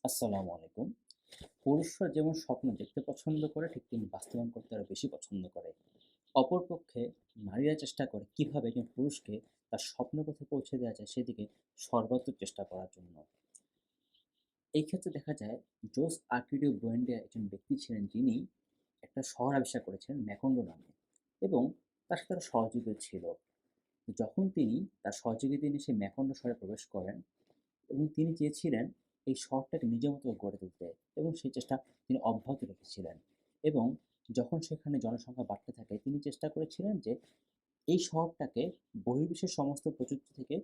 আসসালামু আলাইকুম। পুরুষরা যেমন স্বপ্ন দেখতে পছন্দ করে, ঠিক তেমনি বাস্তবায়ন করতে আরো বেশি পছন্দ করে। অপরপক্ষে নারীরা চেষ্টা করে কিভাবে একজন পুরুষকে তার স্বপ্নের পথে পৌঁছে দেওয়া যায় সেদিকে সর্বাত্মক চেষ্টা করার জন্য। এই ক্ষেত্রে দেখা যায় জোস আর্কিডিও বুয়েন্ডিয়া একজন ব্যক্তি ছিলেন যিনি একটা শহর আবিষ্কার করেছিলেন ম্যাকোন্ডো নামে এবং তার সাথে আরো সহযোগীও ছিল। যখন তিনি তার সহযোগীদের নিয়ে সেই ম্যাকোন্ডো শহরে প্রবেশ করেন এবং তিনি চেয়েছিলেন এই শহরটাকে নিজের মতো গড়ে তুলতে এবং সেই চেষ্টা তিনি অব্যাহত রেখেছিলেন এবং যখন সেখানে জনসংখ্যা বাড়তে থাকে তিনি চেষ্টা করেছিলেন যে এই শহরটাকে বহির্বিশ্বের সমস্ত প্রযুক্তি থেকে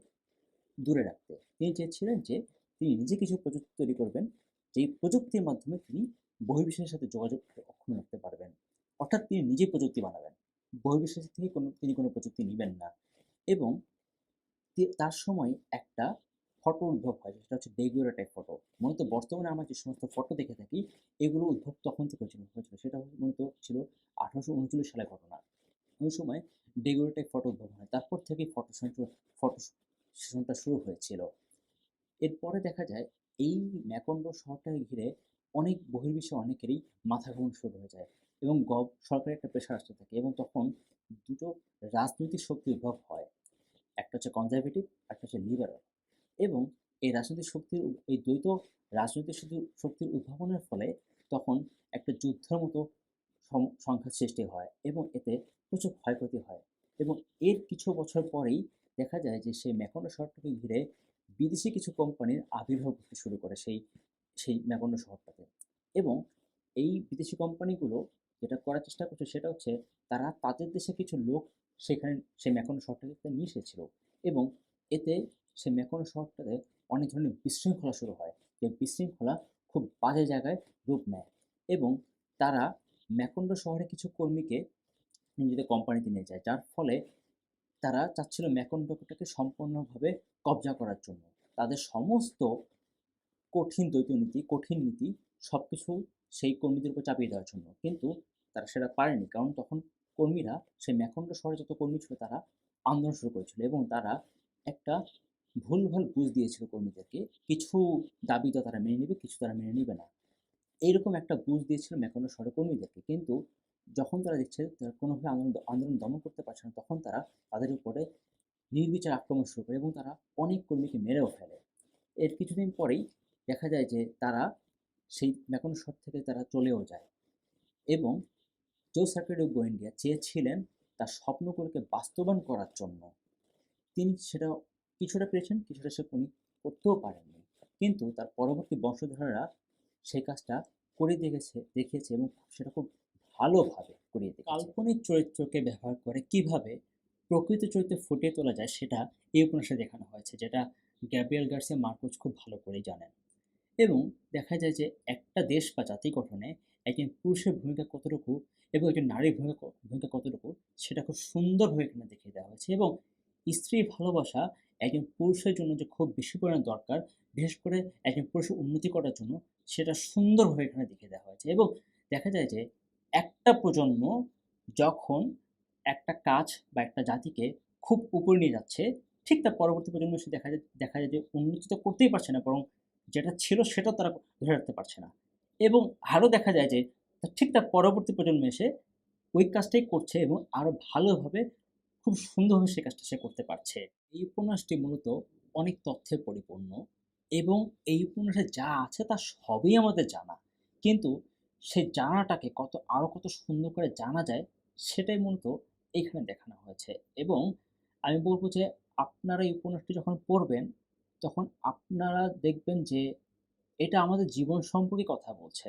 দূরে রাখতে। তিনি চেয়েছিলেন যে তিনি নিজে কিছু প্রযুক্তি তৈরি করবেন, যেই প্রযুক্তির মাধ্যমে তিনি বহির্বিশ্বের সাথে যোগাযোগ অক্ষুণ্ণ রাখতে পারবেন। অর্থাৎ তিনি নিজেই প্রযুক্তি বানাবেন। বহির্বিশ্ব থেকে তিনি কোনো প্রযুক্তি নিবেন না এবং তার সময় একটা ফটো উদ্ভব হয় সেটা হচ্ছে ডেগুরেটেড ফটো। মূলত বর্তমানে আমরা যে সমস্ত ফটো দেখে থাকি এগুলো উদ্ভব তখন থেকে হয়েছিল। সেটা মূলত ছিল ১৮৩৯ সালের ঘটনা। ওই সময় ডেগুরেটেড ফটো উদ্ভব হয়। তারপর থেকেই ফটো সেশনটা শুরু হয়েছিল। এরপরে দেখা যায় এই ম্যাকোন্ডো শহরটাকে ঘিরে অনেক বহির্বিশ্বের অনেকেরই মাথা ঘামানো শুরু হয়ে যায় এবং সরকারের একটা প্রেশার আসতে থাকে এবং তখন দুটো রাজনৈতিক শক্তি উদ্ভব হয়। একটা হচ্ছে কনজারভেটিভ, একটা হচ্ছে লিবারাল এবং এই রাজনৈতিক শক্তির এই দ্বৈত রাজনৈতিক শক্তির উদ্ভাবনের ফলে তখন একটা যুদ্ধের মতো সংঘাত সৃষ্টি হয় এবং এতে প্রচুর ক্ষয়ক্ষতি হয় এবং এর কিছু বছর পরেই দেখা যায় যে সেই ম্যাকোন্ডো শহরটাকে ঘিরে বিদেশি কিছু কোম্পানির আবির্ভাব হতে শুরু করে সেই সেই ম্যাকোন্ডো শহরটাতে এবং এই বিদেশি কোম্পানিগুলো যেটা করার চেষ্টা করছে সেটা হচ্ছে তারা তাদের দেশে কিছু লোক সেখানে সেই ম্যাকোন্ডো শহরটাতে নিয়ে এসেছিল এবং এতে সেই ম্যাকোন্ডো শহরটাতে অনেক ধরনের বিশৃঙ্খলা শুরু হয়। যে বিশৃঙ্খলা খুব বাজে জায়গায় রূপ নেয় এবং তারা ম্যাকোন্ডো শহরে কিছু কর্মীকে নিজেদের কোম্পানিতে নিয়ে যায়। যার ফলে তারা চাচ্ছিল ম্যাকোন্ডোটাকে সম্পূর্ণভাবে কব্জা করার জন্য। তাদের সমস্ত কঠিন দ্বৈত নীতি, কঠিন নীতি সবকিছু সেই কর্মীদের উপর চাপিয়ে দেওয়ার জন্য। কিন্তু তারা সেটা পারেনি। কারণ তখন কর্মীরা সেই ম্যাকোন্ডো শহরে যত কর্মী ছিল তারা আন্দোলন শুরু করেছিল এবং তারা একটা ভুলভাল বুঝ দিয়েছিল কর্মীদেরকে। কিছু দাবি তো তারা মেনে নিবে, কিছু তারা মেনে নিবে না। এইরকম একটা বুঝ দিয়েছিল ম্যাকোন্ডো শহরের কর্মীদেরকে। কিন্তু যখন তারা দেখছে তারা কোনোভাবে আন্দোলন দমন করতে পারছে না, তখন তারা তাদের উপরে নির্বিচার আক্রমণ শুরু করে এবং তারা অনেক কর্মীকে মেরেও ফেলে। এর কিছুদিন পরেই দেখা যায় যে তারা সেই ম্যাকোন্ডো শহর থেকে তারা চলেও যায় এবং জোসেফ গোয়েন্ডিয়া চেয়েছিলেন তার স্বপ্নগুলোকে বাস্তবায়ন করার জন্য। তিনি সেটা কিছুটা পেরেছেন, কিছুটা উনি করতেও পারেননি। কিন্তু তার পরবর্তী বংশধরেরা সেই কাজটা করে দেখিয়েছে এবং সেটা খুব ভালোভাবে করিয়ে দেখিয়েছে। কাল্পনিক চরিত্রকে ব্যবহার করে কিভাবে প্রকৃত চরিত্রে ফুটিয়ে তোলা যায় সেটা এই উপন্যাসে দেখানো হয়েছে, যেটা গ্যাব্রিয়েল গার্সিয়া মার্কুজ খুব ভালো করেই জানেন। এবং দেখা যায় যে একটা দেশ বা জাতি গঠনে একজন পুরুষের ভূমিকা কতটুকু এবং একজন নারীর ভূমিকা কতটুকু সেটা খুব সুন্দরভাবে এখানে দেখিয়ে দেওয়া হয়েছে এবং স্ত্রীর ভালোবাসা একজন পুরুষের জন্য যে খুব বেশি পরিমাণে দরকার, বিশেষ করে একজন পুরুষের উন্নতি করার জন্য, সেটা সুন্দরভাবে এখানে দেখিয়ে দেওয়া হয়েছে এবং দেখা যায় যে একটা প্রজন্ম যখন একটা কাজ বা একটা জাতিকে খুব উপরে নিয়ে যাচ্ছে, ঠিক তার পরবর্তী প্রজন্ম এসে দেখা যায় যে উন্নতি তো করতেই পারছে না, বরং যেটা ছিল সেটাও তারা ধরে রাখতে পারছে না এবং আরও দেখা যায় যে ঠিক তার পরবর্তী প্রজন্ম এসে ওই কাজটাই করছে এবং আরও ভালোভাবে খুব সুন্দরভাবে সে কাজটা সে করতে পারছে। এই উপন্যাসটি মূলত অনেক তথ্যে পরিপূর্ণ এবং এই উপন্যাসে যা আছে তা সবই আমাদের জানা। কিন্তু সেই জানাটাকে কত সুন্দর করে জানা যায় সেটাই মূলত এইখানে দেখানো হয়েছে এবং আমি বলব যে আপনারা এই উপন্যাসটি যখন পড়বেন তখন আপনারা দেখবেন যে এটা আমাদের জীবন সম্পর্কে কথা বলছে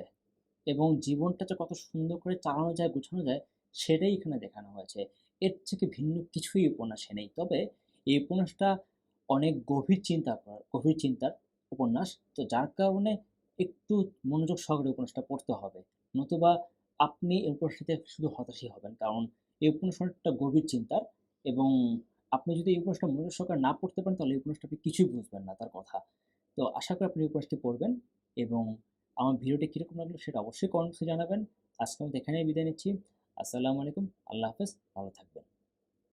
এবং জীবনটা যে কত সুন্দর করে চালানো যায়, গোছানো যায় সেটাই এখানে দেখানো হয়েছে। এর থেকে ভিন্ন কিছুই উপন্যাসে নেই। তবে এই উপন্যাসটা অনেক গভীর চিন্তার উপন্যাস। তো যার কারণে একটু মনোযোগ সহকারে উপন্যাসটা পড়তে হবে। নতুবা আপনি এই উপন্যাসটিতে শুধু হতাশই হবেন। কারণ এই উপন্যাস অনেকটা গভীর চিন্তার এবং আপনি যদি এই উপন্যাসটা মনোযোগ সহকারে না পড়তে পারেন তাহলে এই উপন্যাসটা আপনি কিছুই বুঝবেন না তার কথা। তো আশা করি আপনি এই উপন্যাসটি পড়বেন এবং আমার ভিডিওটি কীরকম লাগলো সেটা অবশ্যই কমেন্ট বক্সে জানাবেন। আজকের মতো এখানেই বিদায় নিচ্ছি। আসসালামু আলাইকুম। আল্লাহ হাফেজ। ভালো থাকবেন।